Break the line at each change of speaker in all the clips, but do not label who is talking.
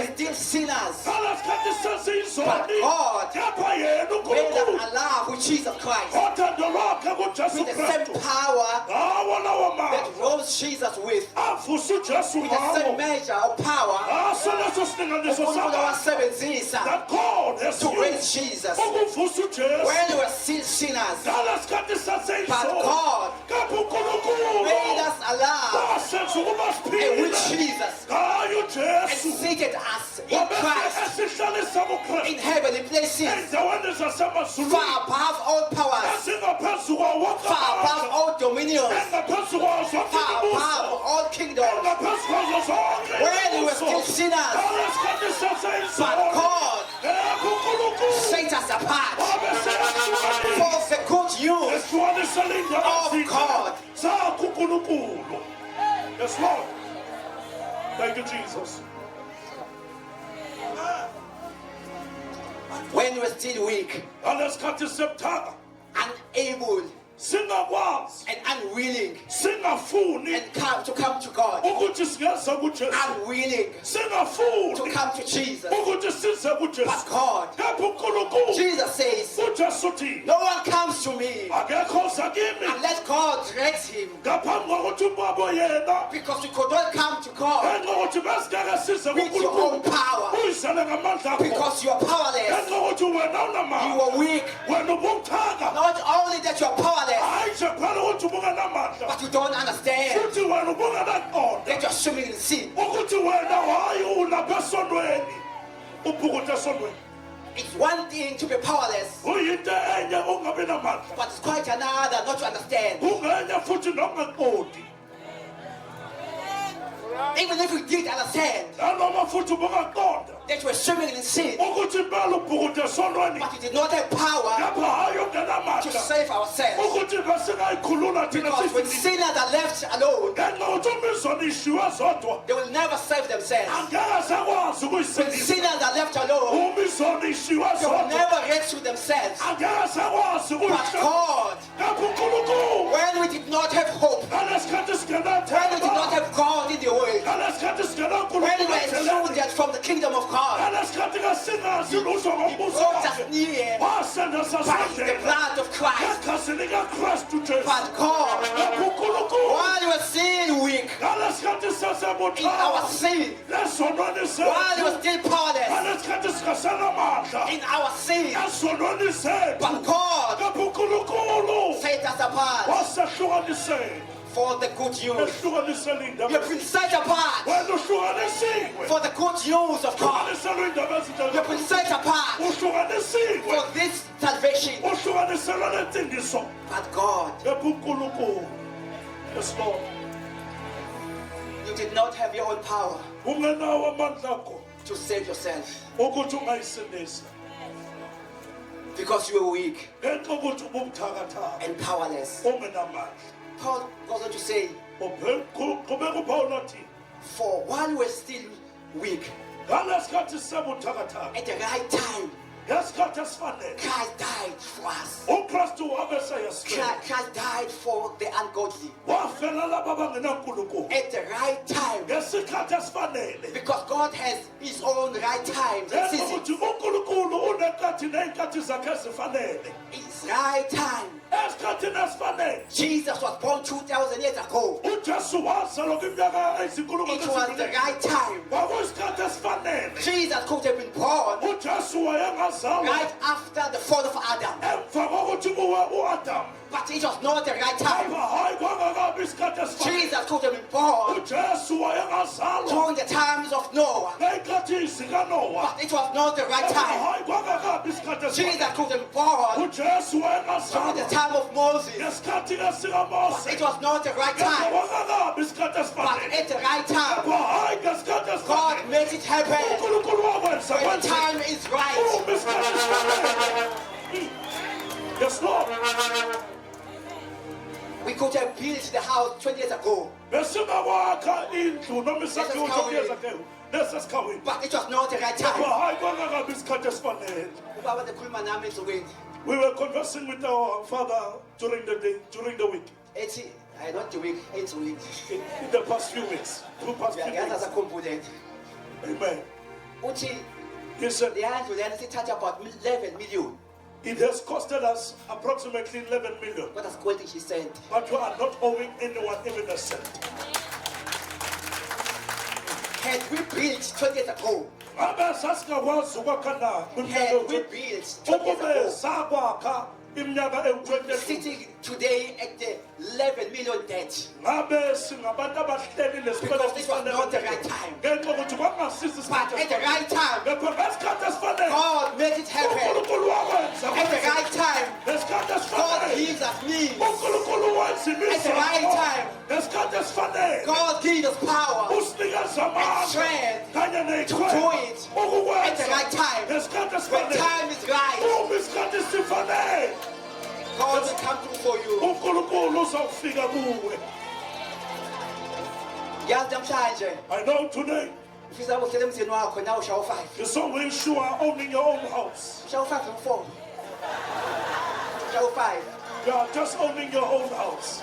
were still sinners.
ngalesikhathi
But
sesiyizoni
God
kepha yena
made
uNkulunkulu
us alive with Jesus Christ.
othando lwakhe kuJesu
With the same
Kristu
power
ngawo lawo
that
mazwi
rose Jesus with.
avusa uJesu
With the same
ngawo
measure of power
asoleso silinganiso
uNkulunkulu
sakhe
wasebenzisa
that God has
to raise
used
Jesus
ukuvusa uJesu
when we were still sinners.
ngalesikhathi
But
sesiyizoni
God
kepha uNkulunkulu
made us alive
wasenza ukuba
with
siphile
Jesus
ngayo
and
uJesu
seated us in Christ
esihlalisa
in
kuKristu
heavenly places,
endaweni zasemazulwini
far above all powers,
ezingaphezu kwawo wonke
far above
amandla
all dominions,
engaphezu kwawo zonke
far above
imibuso
all kingdoms.
engaphezu kwazo zonke
When we were still
imibuso
sinners,
ngalesikhathi
but
sesiyizoni
God
kepha uNkulunkulu
set us apart
wabeseyahlukanisa
for the good news
esihlukanisa lindaba
of God.
sakho uNkulunkulu. Yes, Lord. Thank you, Jesus.
When we were still weak,
ngalesikhathi sebuthaka
unable,
singakwazi
and unwilling
singafuni
and to come to God,
ukuthi singeza kuJesu
unwilling to
singafuni
come to Jesus.
ukuthi size
But
kuJesu
God,
kepha uNkulunkulu
Jesus says,
uJesu uthi
no one comes to me
akekho oza kimi
unless God directs him,
ngaphambi kokuthi ubaba yena
because we could not come to God
enxa ukuthi besingeke size
with your own
kuNkulunkulu
power,
uyizele ngamandla akho
because you are powerless,
enxa ukuthi wena
you
unamandla
are weak.
wena ubuthaka
Not only that you are powerless,
hayi nje kuphela ukuthi ubungenamandla
but you don't understand
futhi wena ubungenaqonda
that you are swimming in sin.
ukuthi wena hayi ulapha esondweni ubhukude esondweni
It's one thing to be powerless,
uyinto enye ungabi namandla
but it's quite another not to understand.
kungenye futhi nokungaqondi
Even if you did understand
nanoma futhi ubungaqonda
that you were swimming in sin,
ukuthi impela ubhukude esondweni
but you did not have power
kepha hayi
to
ungenamandla
save ourselves.
ukuthi besingayikhulula thina
Because when
sisithi
sinners are left alone,
ngenxa ukuthi umizwana ishiwe zodwa
they will never save themselves.
angeke sakwazi
When
ukuyisindisa
sinners are left alone,
umizwana ishiwe
they will
zodwa
never rescue themselves.
angeke sakwazi
But
ukuyisindisa
God,
kepha uNkulunkulu
when we did not have hope,
ngalesikhathi
when we did not
singenathemba
have God in the world,
ngalesikhathi
when we were excluded from the kingdom of God,
ngalesikhathi kasingazi lutho
He
ngombuso
brought us
wakhe
near
wasenda
by the
sasondlela
blood of Christ.
ekhasi likaKristu Jesu
But God,
kepha uNkulunkulu
while we were still weak
ngalesikhathi
in our
sasebuthaka
sin,
esonweni
while we were
sethu
still powerless
ngalesikhathi singasenamandla
in our sin,
esonweni sethu
but God
kepha uNkulunkulu
set us apart
wasehlukanisela
for the good news.
ehlukanisela
You
indaba
have been set apart
wena uhlukanisiwe
for the good news of God.
uhlukaniselwe indaba
You have been
ezinhle
set apart
uhlukanisiwe
for this salvation.
uhlukaniselwe lensindiso
But God,
kepha uNkulunkulu yes Lord
you did not have your own power
ungenawo amandla akho
to save yourself
ukuthi ungayisindisa
because you were weak
ngenxa ukuthi ububuthakathaka
and powerless.
ungenamandla
Paul goes on to say,
qhubeka uPawulu athi
for while we were still weak,
ngalesikhathi sisebuthakathaka
at the right time,
ngesikhathi esifanele
Christ died for us.
uKristu wabeseyasifela
Christ died for the ungodly
wafela laba abangenankulunkulu
at the right time,
ngesikhathi esifanele
because God has His own right time.
ngenxa
This is
ukuthi uNkulunkulu unenkathi ney'nkathi zakhe ezifanele
His right time.
esikhathini esifanele
Jesus was born 2,000 years ago.
uJesu wazalwa kwiminyaka eyinkulungwane
It was the right time.
kwakuyisikhathi esifanele
Jesus could have been born
uJesu wayengazalwa
right after the fall of Adam,
emva kokuthi kuwe u-Adamu
but it was not the right time.
apha hayi kwangakabi isikhathi esifanele
Jesus could have been born
uJesu wayengazalwa
during the times of Noah,
ngey'nkathi zikanowa
but it was not the right
apha
time.
hayi kwangakabi isikhathi
Jesus
esifanele
could have been born
uJesu
during the
wayengazalwa
time of Moses,
ngesikhathi
but
esikamose
it was not the right
kepha
time.
kwangakabi isikhathi
But
esifanele
at the right time,
apha hayi ngesikhathi
God
esifanele
makes it happen
uNkulunkulu wakwenza
when the
kwenzeka
time is right.
uma isikhathi esifanele yes Lord
We could have built the house 20 years ago,
besingakwakha indlu noma isakhiwo
Lesesikhawini.
sokuyezakhiwo lesesikhawini
but it was not the right
apha
time.
hayi kwangakabi isikhathi esifanele
Ubaba ndikhuluma nami ezokweni.
we were conversing with our father during the day, during the week,
Not the week, 8 weeks.
in the past few weeks,
Uyayazi
weeks.
asakhumbuleni.
Amen.
uthi
He said,
leyandlu lena sithatha about 11 million
it has costed us approximately 11 million,
kodwa sikweleti nje isenti.
but we are not owing anyone even a cent.
Had we built 20 years ago,
Ngabe sasingakwazi ukwakha na
had
kwiminyaka
we
yethu?
built 20 years
Ukube
ago,
sakwakha iminyaka ewu-20
sitting today at the 11 million debt.
ngabe singabantu abahleli
Because this was not the right time.
ngenxa yokuthi kwakungasiso
But
isikhathi
at the right time,
ngepha ngesikhathi esifanele
God made it happen.
unkulunkulu wakwenza
At the right time,
ngesikhathi
God
esifanele
gives us means.
unkulunkulu wenza
At the right time,
ngesikhathi esifanele
God gives us power
usinikeza amandla
strength
kanye
to do
neyichweba
it at the right time.
ngesikhathi
When
esifanele
time is right,
uma isikhathi sifanele
God will come through for you.
unkulunkulu uzawufika kuwe.
Yazi namhlanje
I know today
ufisa ukuhlela emzini wakho na ushawo 5.
you're so wish you are owning your own house.
Ushawo 5 and 4. Ushawo 5.
You are just owning your own house.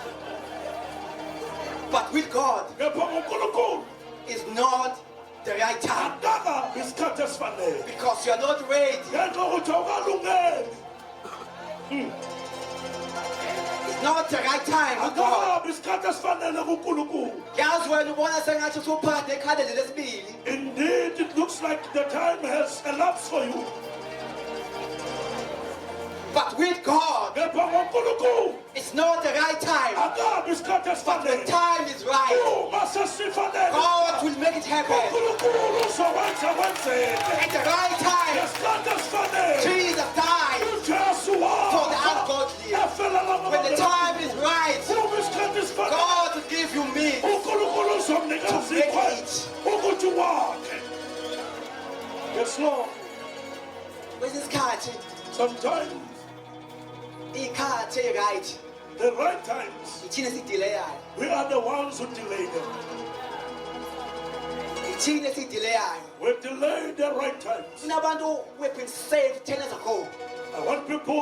But with God,
Ngepha unkulunkulu
it's not the right time.
akaka isikhathi esifanele
Because you are not ready.
ngenxa yokuthi awukalungeli
It's not the right time with God.
akakabi isikhathi esifanele kunkulunkulu.
Yazi wena ubona sengathi usuphakathi ekhaleni lesibili.
Indeed, it looks like the time has elapsed for you.
But with God,
Ngepha unkulunkulu
it's not the right time.
akakabi isikhathi
But the
esifanele
time is right.
uma sesifanele
God will make it happen.
unkulunkulu uzokwenza kwenzeke
At the right time,
ngesikhathi esifanele.
Jesus died
uJesu
for the
wafa
ungodly.
efela labo
When the time is right,
uma isikhathi esifanele
God will give you means
unkulunkulu uzomnika
to make
izikhwe
it.
ukuthi wakhe. Yes, Lord.
Kwesinye isikhathi,
Sometimes
iy'khathi right,
the right times,
ithina sidileyayo.
we are the ones who delay them.
Ithina sidileyayo.
We delay the right times.
Kunabantu we've been saved 10 years ago,
I want people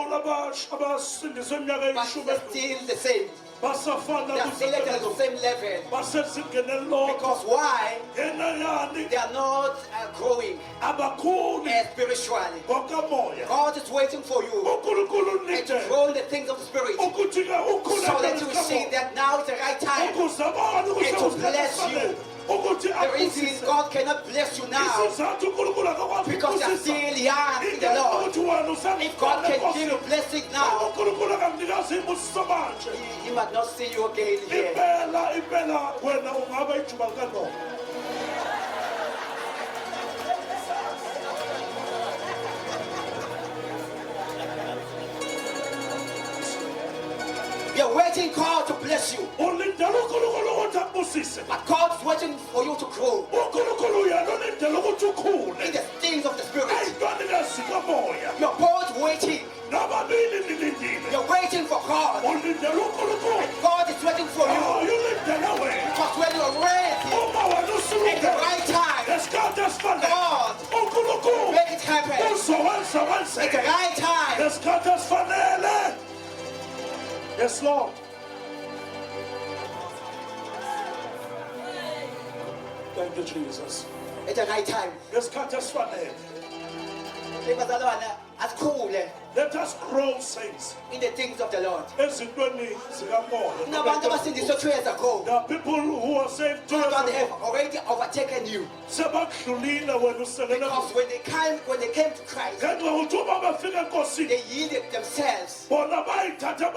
abasindiswe iminyaka
but
eyishumi
they're
edlule.
still the same.
Basafana
They're still at the
kusebenza.
same level.
Basezingeni elilodwa.
Because why?
Yena yani
They are not growing
abakhuli
spiritually.
ngokamoya.
God is waiting for you
uNkulunkulu
and to
unide
grow in the things of the Spirit
ukuthi ke ukhule
so that you see
ngezikamoya.
that now is the right time.
Ukuze abone ukuthi
And to
usikhathi
bless you.
esifanele. Ukuthi
The reason
akubusise.
God cannot bless you now
Isizathu uNkulunkulu akakwazi
because you're
ukubusisa.
still young in the
Ingekho
Lord.
ukuthi wena usemncane
If God can give you
enkosini.
blessing now,
uNkulunkulu akamnikazi ibusiso manje.
He might not see you again here.
Impela wena ungaba ijuba likaNoah.
You're waiting God to bless you,
Ulindele uNkulunkulu ukuthi akubusise.
but God's waiting for you to grow
uNkulunkulu yena ulindele ukuthi
in
ukhule.
the things of the Spirit.
Ey'ntweni lezikamoya.
You're both waiting.
Nababili nilindile.
You're waiting for God.
Ulindele uNkulunkulu.
God is waiting for you
Ulindele wena.
because when you're ready
Uma wena
at the
usulungele.
right time,
Ngesikhathi esifanele.
God
uNkulunkulu
make it happen
uzowenza
at the
wenzeke.
right time.
Ngesikhathi esifanele. Yes, Lord. Thank you, Jesus.
At the right time.
Ngesikhathi esifanele.
Bazalwane, asikhule
Let us grow, saints,
in the things of the Lord.
ezintweni zikamoya.
Kunabantu abasindiswe 2 years ago,
There are people who are saved 2 years
but they have
ago.
already overtaken you
Sebakudlulile wena uselele.
because when they came to Christ,
Ngenxa yokuthi uma befika enkosini
they yielded themselves
bona bayithatha
to the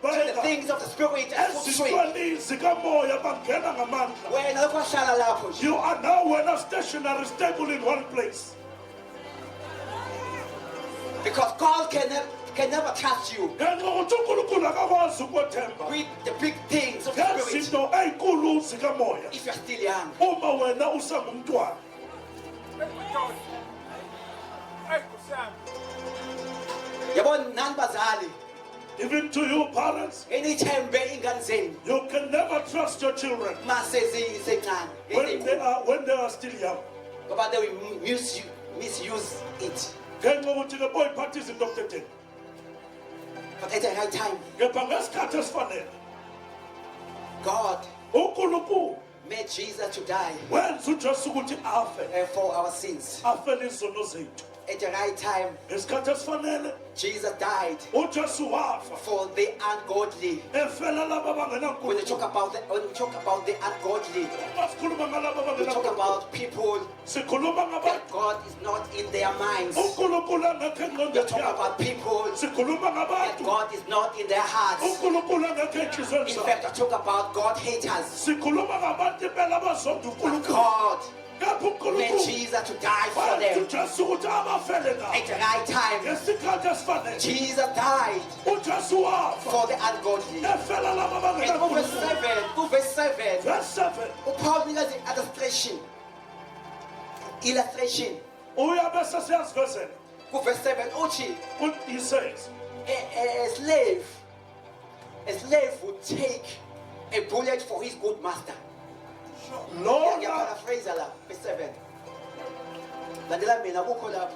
bayibeka
things of the Spirit and for straight.
ezintweni zikamoya bangena ngamandla.
Wena lokho wahlala lapho nje.
You are now when a stationary stable in one place.
Because God can never trust you
Ngenxa yokuthi uNkulunkulu akakwazi ukwethemba
with the big things of the Spirit
ngezinto ey'nkulu zikamoya
if you're still young.
uma wena usangumntwana.
Yabona nani bazali,
Even to you parents,
enithembe ingane zenu
you can never trust your children
mase zisencane
when they are still young.
ngoba they will misuse it.
Ngenxa yokuthi ke boyiphatha izinto okuthetheni.
But at the right time,
Kepha ngesikhathi esifanele
God
uNkulunkulu
made Jesus to die
wenza ujesu ukuthi afe
for our sins.
afele izono zethu
At the right time,
ngesikhathi esifanele
Jesus died
ujesu wafa
for the ungodly.
efela laba
When you talk about the ungodly,
masikhuluma ngalaba
we talk
abangenankulunkulu
about people
sikhuluma ngabantu
that God is not in their minds.
unkulunkulu angekho
We
engqondweni
talk
yabo
about people
sikhuluma
that
ngabantu
God is not in their hearts.
unkulunkulu angekho enhliziyweni
In
zabo
fact, I talk about God haters.
sikhuluma ngabantu impela abazonda
But
unkulunkulu
God
kepha
made
unkulunkulu
Jesus to die for
wenza
them.
ujesu ukuthi abafele
At
ngabo
the right time,
ngesikhathi esifanele
Jesus died
ujesu wafa
for the ungodly.
efela laba
And verse
abangenankulunkulu
7, verse 7,
verse 7
Paul gives an illustration.
uyabe sesiyazivesela
Verse 7, uthi,
he says
a slave would take a bullet for his good master.
lona
Paraphrase la, verse 7. Landela mina kukho lapho.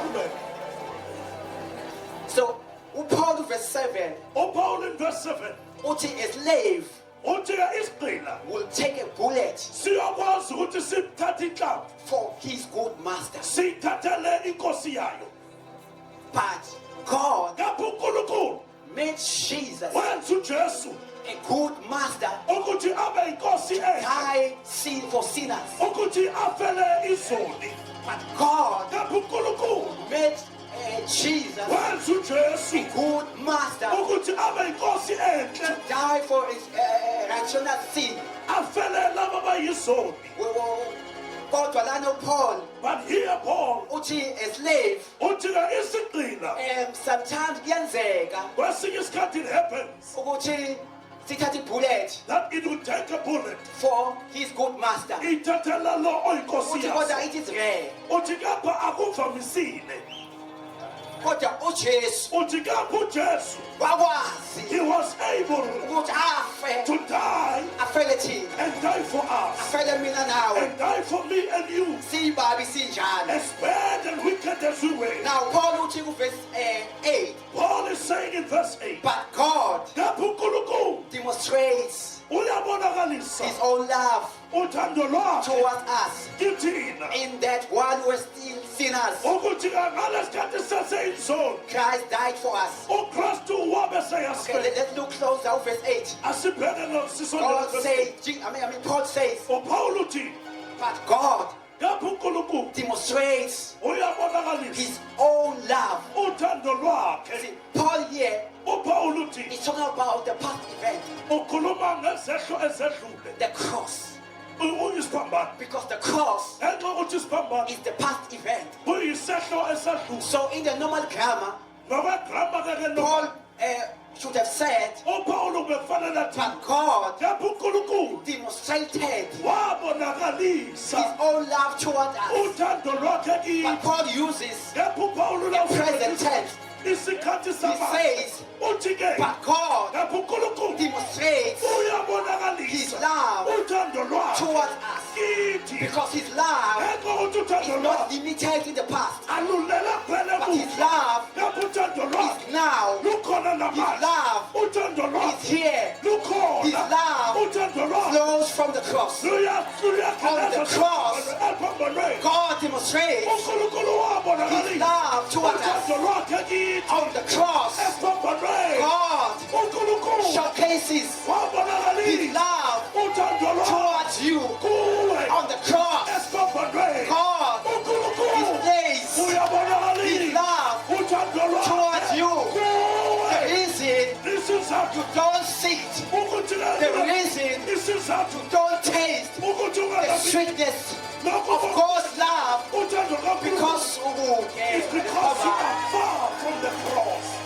Amen.
So, uPaul verse 7,
uPaul in verse 7
uthi a slave
uthi isigqila
will take a bullet
siyakwazi ukuthi simthathe inhlamvu
for his good master.
siyithathele inkosi yayo
But God
kapha unkulunkulu
made Jesus
wenza ujesu
a good master
ukuthi abe inkosi enhle
die sin for sinners.
ukuthi afele izoni
But God
kapha unkulunkulu
made Jesus
wenza ujesu
a good master
ukuthi abe inkosi enhle
die for his righteousness sin.
afele laba abayizoni
Kodwa lana uPaul
but here Paul
uthi a slave
uthi-ke isigqila
sometimes kuyenzeka
kwesinye isikhathi it happens
ukuthi sithathe ibullet
that it will take a bullet
for his good master.
ithathela lo oyinkosi
Uthi
yaso
kodwa it is rare.
uthi kapha akuvamisile
Kodwa uJesu
uthi kapha ujesu
wakwazi
he was able
ukuthi afe
to die
afele thina
and die for us
afele mina nawe
and die for me and you
sibabi sinjalo.
as bad and wicked as we were.
Now Paul uthi kuverse 8,
Paul is saying in verse 8
but God
kapha unkulunkulu
demonstrates
uyabonakalisa
his own love
uthando lwakhe
towards us
kithina
in that while we were still sinners,
ukuthi ngalesikhathi seseyinzoni
Christ died for us.
ukristu wabe
Okay,
seyasifela
let's look closer at verse 8.
asibheke
God
sisondele
says, Paul says,
uPaul uthi
but God
kapha unkulunkulu
demonstrates
uyabonakalisa
his own love.
uthando lwakhe
See, Paul here
uPaul uthi
is talking about the past event,
ukhuluma ngezehlo ezedlule
the cross.
uyisiphambano
Because the cross
ngenxa yokuthi isiphambano
is the past event.
kuyisehlo esedlule
So in the normal grammar,
ngokwegrama ke
Paul should have said,
uPaul ubekufanele athi
but God
kapha unkulunkulu
demonstrated
wabonakalisa
his own love towards us.
uthando lwakhe
But
kithi
Paul uses
kepha uPaul
the present tense.
isikhathi
He
samanje
says,
uthi ke
but God
kepha unkulunkulu
demonstrates his
uyabonakalisa
love
uthando lwakhe
towards us.
kithi
Because his love
ngenxa yokuthi uthando
is not
lwakhe
limited in the past,
alulela kuphela
but his
kufa
love
kepha uthando lwakhe
is now.
lukhona
His
namanje
love
uthando
is
lwakhe
here. His
lukhona
love
uthando lwakhe
flows from the cross. On the cross,
ephambanweni
God demonstrates
unkulunkulu
his
wabonakalisa
love towards
uthando
us.
lwakhe kithi
On the cross,
ephambanweni
God
unkulunkulu
showcases his
wabonakalisa
love
uthando lwakhe
towards you.
kuwe
On the cross,
esiphambanweni
God
unkulunkulu
displays his
uyabonakalisa
love
uthando
towards
lwakhe
you.
kuwe
The reason
isizathu
you don't see it,
ukuthi
the reason
isizathu
you don't taste
ukuthi
the
ungabi
sweetness
lokho
of God's love
uthando kakhulu
because
is because you are far from the cross.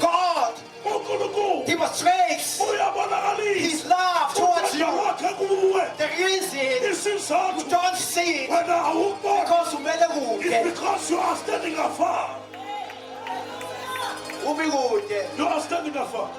God
unkulunkulu
demonstrates
uyabonakalisa
his love towards
uthando
you.
lwakhe kuwe
The reason you
isizathu
don't see it
wena awukubona
because umele
is
kude,
because you are standing afar.
umi kude.
You are standing afar.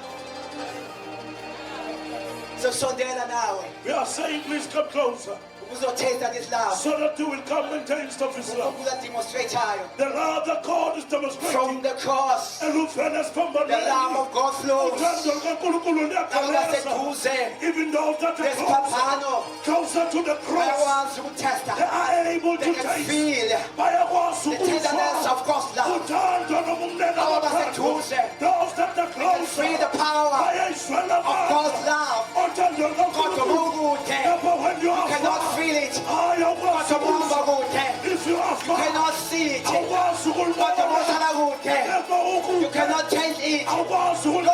Sisondela nawe
We are saying please come closer.
uzotesta this love.
so that you will come and taste of his love.
Ukudemonstrateayo.
The love that God is
From
demonstrating.
the cross, the
Elufene
love
siphambanweni.
of God flows.
Uthando lukaNkulunkulu luyakhawuleza.
Nakuseduze,
Even those that are
lesiphaphano,
closer to the cross,
bayakwazi
they
ukutesta.
are able
They
to
can
taste.
feel
Bayakwazi
the tenderness
ukuzwa
of God's love.
uthando nokumnene
Aba
kakhulu.
baseduze,
Those that are
they can feel the
closer,
power
bayayizwela
of God's
amandla.
love.
Uthando
Kodwa
lukaNkulunkulu.
ukude,
Therefore, when you
you
are
cannot
far,
feel it.
ayakwazi
Kodwa uma
ukuzwa.
kude,
If you are
you
far,
cannot see it.
awukwazi
Kodwa uma
ukulibona.
uhlala kude,
Therefore,
you
ukude,
cannot taste it.
awukwazi
Those
ukulibona.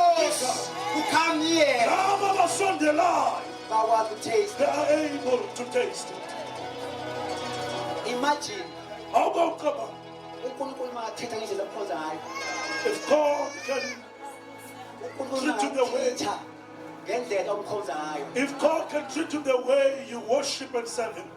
who come near,
Laba basondelayo,
bayakwazi ukutaste.
they are able to taste it.
Imagine
Awukawucabanga.
uNkulunkulu makathetha ngendlela omkhonza ngayo.
If God can,
uNkulunkulu
Treat you the way-
makathetha ngendlela omkhonza ngayo.
if God can treat you the way you worship and serve Him,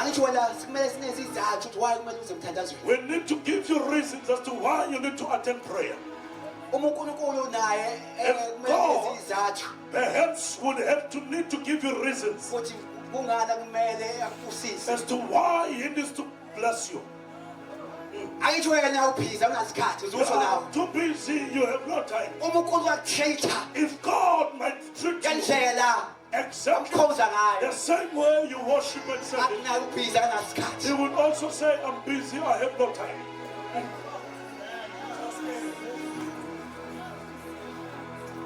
Angithi wena sikumele sinezizathu ukuthi why kumele uze emthandazweni.
we need to give you reasons as to why you need to attend prayer.
Uma uNkulunkulu naye kumele
God-
nezizathu
Perhaps would have to need to give you reasons
futhi kungana kumele akusise.
as to why He needs to bless you.
Angithi wena ubhiza unasikhathi
You
uzusho nawe.
are too busy, you have no time.
Uma uNkulunkulu akutreat
If God might treat you
ngendlela
exactly
omkhonza ngayo,
the same way you worship and serve Him,
akunayo ubhiza kanasikhathi.
He will also say, I'm busy, I have no time.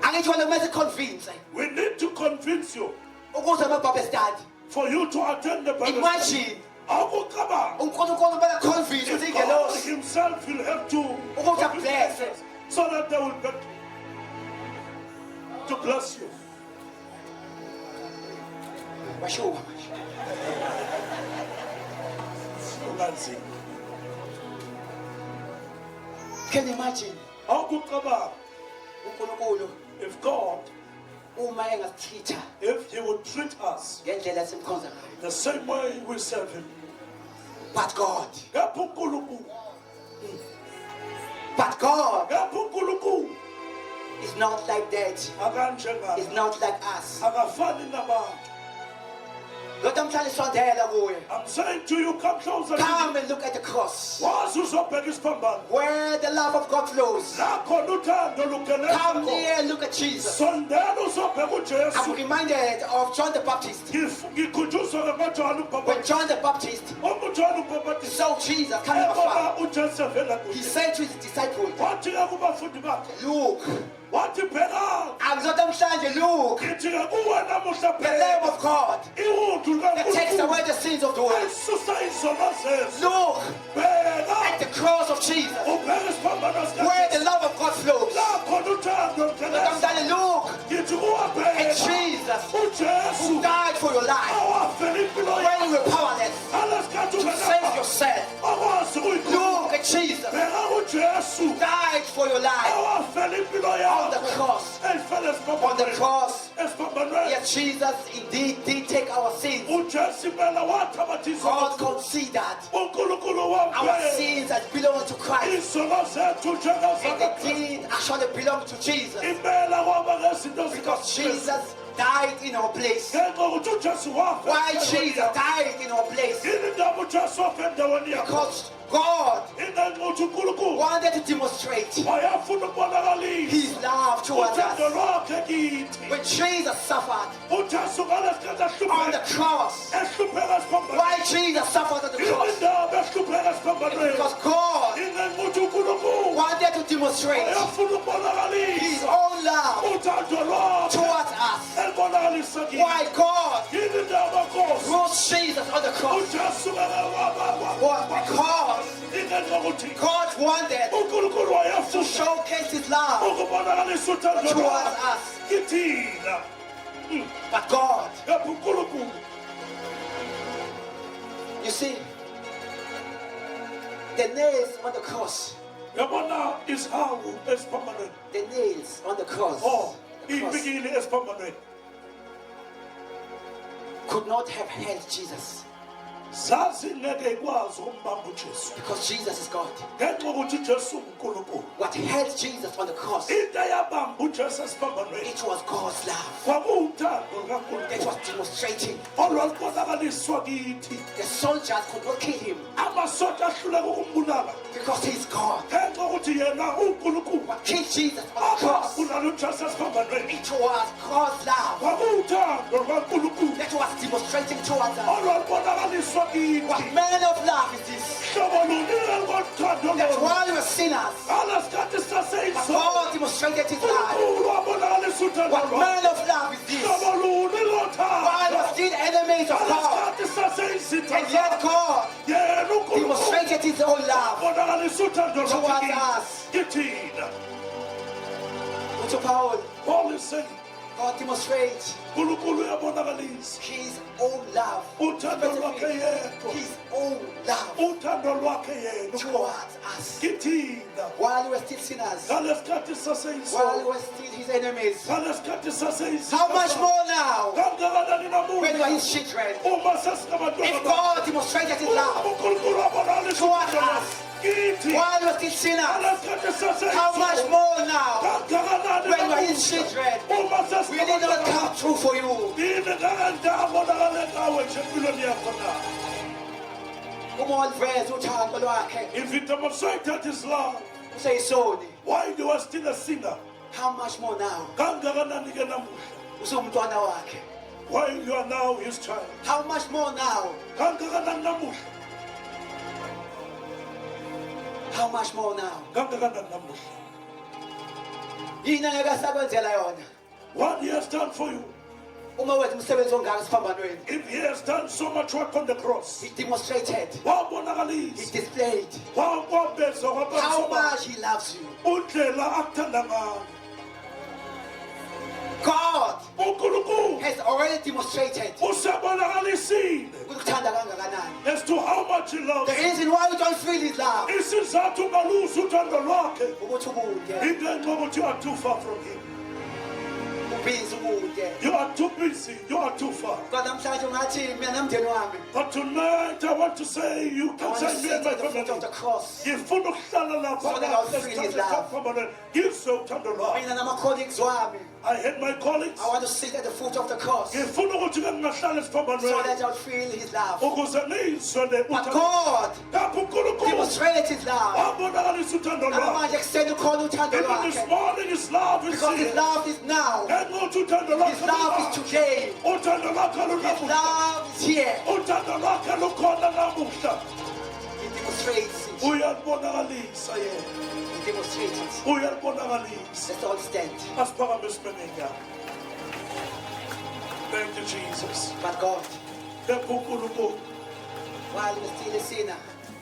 Angithi wena kumele siconvince
We need to convince you
ukuze ama-Bible study.
for you to attend the Bible study.
Imagine
Awukucabanga.
uNkulunkulu kumele convince ukuthi
If God
ingelosi
Himself will have to
ukuthi
convince
akublesse.
us so that they will get to bless you.
Bashuka manje.
Unganzima.
Can you imagine
Awukucabanga.
uNkulunkulu
If God,
uma engasitreat
if He would treat us
ngendlela esimkhonza ngayo.
the same way we serve Him.
But God,
Ngapha uNkulunkulu.
but God
Ngapha uNkulunkulu.
is not like that.
Akanjengathi.
Is not like us.
Akafani nabantu.
Lotamhlanje sondela kuye.
I'm saying to you, come closer to
Come
me.
and look at the cross
Wazi uzobheka isiphambano.
where the love of God flows.
Lakhona uthando lugeleza
Come
khona.
near and look at Jesus.
Sondela uzobheka
I'm
uJesu.
reminded of John the Baptist.
Ngikhutshuzwa ngamaJohane
When
uMbhaphathizi.
John the Baptist
UJohane uMbhaphathizi
saw Jesus coming afar,
ebona uJesu evela
he
kuye.
said to his disciples,
Wathi-ke kubafundi bakhe,
look,
wathi bhekani.
akuzotamhlanje, look,
Ngithi-ke kuwe namuhla
the
bheka.
Lamb of God
Iwundlu
that takes
likaNkulunkulu
away the sins of the world.
elisusa izono zethu.
Look
Bheka.
at the cross of Jesus
Ubheka isiphambano
where the
sikaJesu.
love of God flows.
Lakhona uthando lugeleza.
Lotamhlanje, look
Ngithi
at
kuwabheka.
Jesus
uJesu
who died for your life
awafela impilo
when
yakho.
you were powerless
Ngalesi
to save yourself.
akwazi ukuyikhuluma.
Look at Jesus
Bheka uJesu
died for your life
awafela impilo
on the
yakho.
cross.
Eyifela
On the
esiphambanweni.
cross,
Esiphambanweni.
yes, Jesus indeed did take our sins.
uJesu impela wathabatha
God
izono.
considered
uNkulunkulu
our
wamphela.
sins that belong to Christ,
Izono zethu
and
njengazakhe.
they did actually belong to Jesus
Impela kwaba ngezinto
because
zikaJesu.
Jesus died in our place.
Ngenxa yokuthi uJesu wafa.
Why Jesus died in our place?
Yini indaba uJesu wafa endaweni yakho?
Because God
Ingenxa yokuthi uNkulunkulu
wanted to demonstrate
wayafuna ukubonakalisa
His love towards
uthando
us.
lwakhe kithi.
When Jesus suffered
uJesu ngalesikhathi
on the
ehlupheka
cross,
ehlupheka esiphambanweni.
why Jesus suffered on the cross?
Indaba ehlupheka esiphambanweni.
Because God
Ingenxa yokuthi uNkulunkulu
wanted to demonstrate
wayafuna
His
ukubonakalisa
own love
uthando lwakhe
towards us.
elibonakalisa kithi.
Why God
Yini indaba Nkosi?
rose Jesus on the cross
uJesu
was because
ingenxa yokuthi
God wanted
uNkulunkulu
to
wayafuna
showcase His love
ukubonakalisa uthando
towards
lwakhe
us.
kithina.
But God,
Ngapha uNkulunkulu
you see, the nails on the cross,
yabona isihawu esiphambanweni.
the nails on the cross,
Oh,
the cross
iy'pikili esiphambanweni
could not have held Jesus.
zazingeke ikwazi ukumbamba uJesu
because Jesus is God.
ngenxa ukuthi uJesu uNkulunkulu.
What held Jesus on the cross,
Into yabamba uJesu esiphambanweni
it was God's love
kwakuwuthando
that
kaNkulunkulu
was demonstrating.
olwalubonakaliswa kithi.
The soldiers could not kill him
Amasotsha ahluleka ukumbulala
because he's God.
ngenxa yokuthi yena uNkulunkulu.
What killed Jesus on the cross,
Ababulala uJesu esiphambanweni
it was God's love
kwakuwuthando kaNkulunkulu
that was demonstrating towards us.
olwalubonakaliswa kithi.
What manner of love is this?
Hlobo lunile lothando
That
lolu.
while we were sinners,
Ngalesikhathi
but
sisaseyizona
God demonstrated his love.
uNkulunkulu wabonakalisa uthando
What
lwakhe.
manner of love is this?
Hlobo luni
While we
lothando.
were still enemies of God,
Ngalesikhathi sisaseyizitha
and yet God
yena uNkulunkulu
demonstrated his own love
wabonakalisa uthando
towards
lwakhe
us.
kithina.
To Paul,
Paul is saying
God demonstrates
uNkulunkulu uyabonakalisa
his own love,
uthando lwakhe
specifically
yedwa.
his own love
Uthando lwakhe yena
towards us.
kithina.
While we were still sinners,
Ngalesikhathi
while we
sisaseyizona
were still his enemies,
ngalesikhathi sisaseyizona
how much more now
kangakanani
when we are
namuhla
his children?
uma
If
sesingabantwana
God demonstrated his love
uNkulunkulu wabonakalisa
towards
uthando
us
kithi.
while we were still sinners,
Ngalesikhathi
how much
sisaseyizona
more now
kangakanani
when we are his
namuhla
children?
uma
Will it not
sesingabantwana
come true for you?
yini ngakandabonakale ngawe nje empilweni yakho na.
Uma uliveza uthando lwakhe
If he demonstrated his love,
useyisoni,
why you are still a sinner?
how much more now
Kangakanani ke namuhla?
usumntwana wakhe?
Why you are now his child?
How much more now?
Kangakanani namuhla?
How much more now?
Kangakanani namuhla?
Yini angeke asakwenzela yona?
What he has done for you.
Uma wenza umsebenzi ongaka esiphambanweni,
If he has done so much work on the cross,
he demonstrated, he
wabonakalisa,
displayed
wabeza
how
kwabantu
much he loves you.
undlela akuthanda ngayo.
God
uNkulunkulu
has already demonstrated
usebonakalisile
ukuthanda kangakanani.
as to how much he loves
The
you.
reason why you don't feel his love,
Isizathu ungaluzi uthando lwakhe
ukuthi ukude,
ingenxa yokuthi you are too far from him.
ubhizi ukude.
You are too busy. You are too far.
Kodwa namhlanje ungathi mina nomndeni wami,
But tonight I want to say you
I
can
want to
say me
sit
and my
at the foot of
family.
the cross.
Ngifuna ukuhlala lapha
So that I'll feel his love.
ngizwe uthando lwakhe.
Mina nama-colleagues wami,
I had my colleagues.
I want to sit at the foot of the cross so
Ngifuna ukuthi ke ngingahlala esiphambanweni
that I'll feel his love.
ukuze ngizwe le
But
uthando.
God
Lapho uNkulunkulu
demonstrated his love.
wabonakalisa uthando lwakhe.
Namanje ekuseni ukhona uthando
Even this
lwakhe.
morning his love is
Because his
here.
love is now.
Ngenxa yokuthi uthando lwakhe
His love is today.
uthando lwakhe
His
lunamuhla.
love is here.
Uthando lwakhe lukhona namuhla.
He demonstrates it.
Uyabonakalisa yena.
He demonstrates it.
Uyabonakalisa.
Let's all stand.
Asiphakame isibheke yakho. Thank you, Jesus.
But God,
Kepha uNkulunkulu
while he was still a sinner,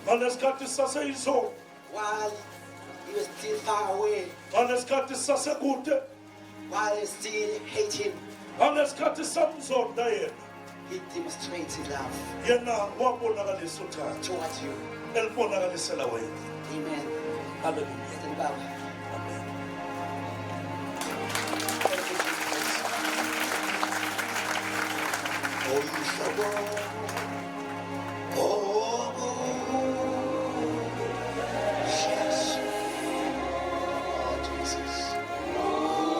ngalesikhathi sisaseyizona,
while he was still far away,
ngalesikhathi sisasekude,
while he still hate him,
ngalesikhathi samzonda yena,
he demonstrates his love
yena wabonakalisa uthando
towards you.
elibonakalisela wena.
Amen.
Hallelujah.
Stand bow.
Amen.
Thank you, Jesus. Oh, you shall yes. Oh, Jesus.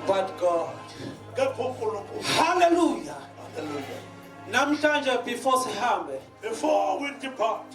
But God.
Kepha uNkulunkulu.
Hallelujah.
Hallelujah.
Namhlanje before sihambe
Before we depart,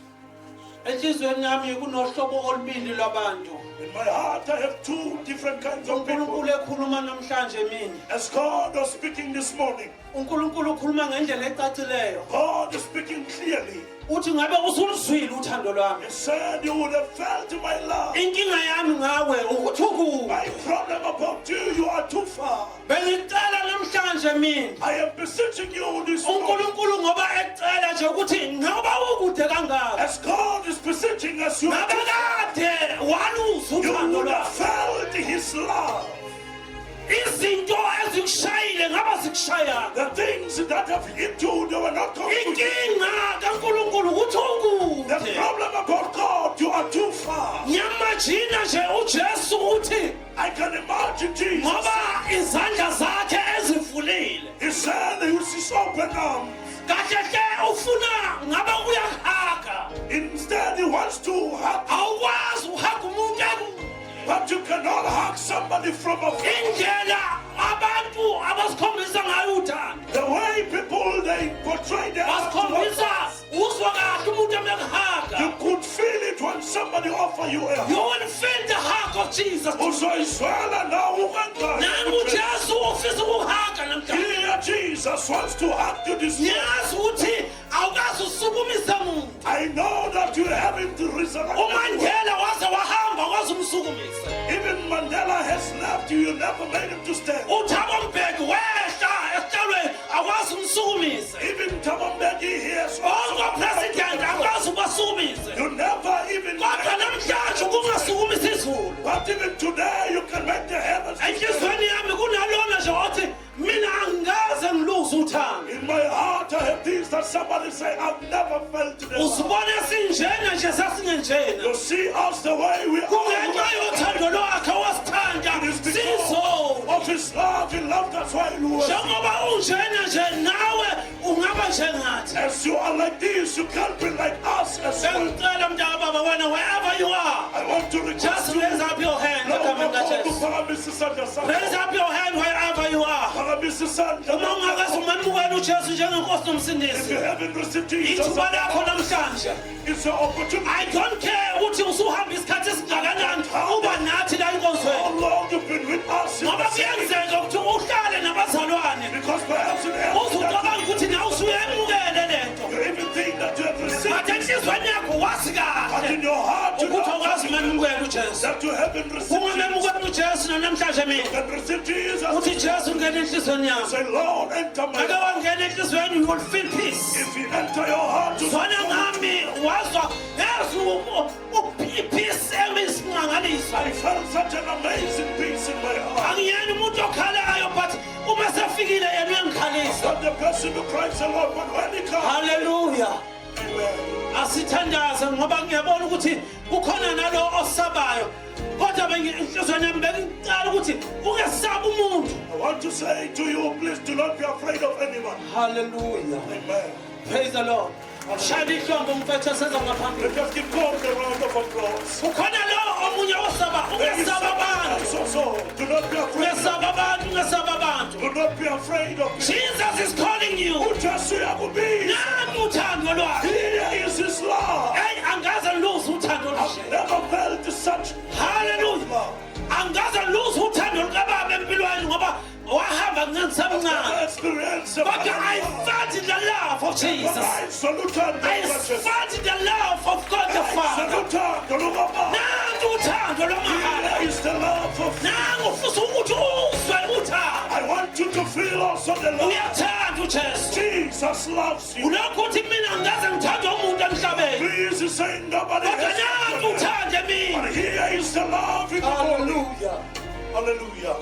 enhlizweni yami kunohlobo olubili lwabantu.
in my heart I have two different kinds of people.
uNkulunkulu ekhuluma namhlanje mina.
As God was speaking this morning,
uNkulunkulu ukhuluma ngendlela ecacileyo.
God is speaking clearly.
Uthi ngabe usulizwile uthando lwami.
He said you would have felt my love.
Inkinga yami ngawe ukuthi ukude.
My problem about you are too far.
Bengicela namhlanje mina.
I am beseeching you this morning.
uNkulunkulu ngoba ecela nje ukuthi ngoba ukude kangaka.
As God is beseeching us, you
Ngabe kade waluzwa
would
uthando
have
lwami.
felt His love.
izinto ezikushayile ngaba zikushaya
The things that have hit you, they were not coming to you.
inkinga kaNkulunkulu ukuthi
The
ukude
problem about God, you are too far.
ngiyamajina nje uJesu uthi
I can imagine Jesus.
ngoba izandla zakhe ezivulile
He said he was his open arms.
kahle ke ufuna ngaba uyahaga
Instead, he wants to hug,
awukwazi uhaga umuntu
but you cannot hug somebody from afar.
indlela abantu abasikhombisa ngayo uthando
The way people they portray their heart
basikhombisa
towards us.
uzwa kahle umuntu
You
amekuhaga
could feel it when somebody offer you a
you
hug.
will feel the hug of Jesus
Uzoizwela na uwanga.
nangu uJesu ufisa ukuhaga namhlanje
Here Jesus wants to hug you this morning.
ngiyazi ukuthi awukazi usukumisa muntu
I know that you haven't resurrected.
uMandela waze wahamba kwaze umsukumisa
Even Mandela has left you. You never made him to stand.
uThabo Mbeki wehla esihlalweni akwazi umsukumisa
Even Thabo Mbeki has
onke president akwazi ubasukumisa
You never even
kodwa namhlanje kungasukumisa izulu
But even today you can make the heavens.
enhlizweni yami kunalona nje othi mina angikaze ngiluze uthando
In my heart I have this that somebody say I've never felt this.
usibone sinjena nje sasingenjena
You see us the way we
kungenxa
are.
yothando lwakhe wasithanda
It is because
sizona
of his love. He loved us while we were sick.
njengoba unjena nje nawe ungaba njengathi
As you are like this, you can't be like us as well.
sengicela mntaka baba wena wherever you are
I want to request
just
you.
raise up your hand
Now,
egameni kaJesu
uphakamisa isandla sakho.
raise up your hand wherever you are
Phakamisa isandla.
uma ungakaze umamukela uJesu njengenkosi
If you
nomsindisi
haven't received Jesus,
ithuba lakho namhlanje
it's your opportunity.
I don't care ukuthi usuhamba isikhathi esingakanani uba nathi la enkonzweni
How long you've been with us in
ngoba
the city?
kuyenzeka ukuthi uhlale nabazalwane
Because perhaps in
uzucabanga
heaven
ukuthi nawe usuyemukele lento
you even think that you have received
but enhlizweni yakho wazi
but in
kahle
your heart you
ukuthi
know
awukazi umemukela uJesu
that you haven't received Jesus.
ungamemukela uJesu namhlanje
You
mina
can receive Jesus.
uthi Jesu ngena enhlizweni yami
Say, Lord, enter my
ake
heart.
wangena enhlizweni you will feel peace
If you enter your heart, you
zona ngami wazwa yesu peace eyisimangaliso
I felt such an amazing peace in my heart.
angiyeni umuntu okhalayo but uma sefikile yena uyangikhalisa
Not the person who cries a lot, but when he comes,
haleluya
amen.
asithandaze ngoba ngiyabona ukuthi kukhona nalo osabayo kodwa enhlizweni yami bengicela ukuthi ungesabi umuntu
I want to say to you, please do not be afraid of anyone.
haleluya
Amen.
praise the lord shaya ihlombe umfethu eseza ngaphambili
Let us give God a round of applause.
kukhona lo omunye osaba
There is
ungesaba
someone
abantu
else also. Do not be afraid.
ungesaba abantu ungesaba abantu
Do not be afraid of people.
Jesus is calling you
Ujesu yakubiza.
nani uthando lwakhe
Here is his love.
hey angaze luze uthando lushe
Never felt such
haleluya
love.
angaze luze uthando lukababa empilweni ngoba wahamba ngisemncane
Experience of
but I felt the love of Jesus
I salute
I felt the love of God the Father nanti uthando lwamahhala
Here is the love of
nangu ufisa ukuthi uzwe uthando
I want you to feel also the love.
uyathanda uJesu
Jesus loves you.
ulokhu uthi mina angikaze ngithande umuntu emhlabeni
Please is saying nobody
kodwa
has
nanti
loved you.
uthande mina
But here is the love in the morning.
haleluya
Hallelujah.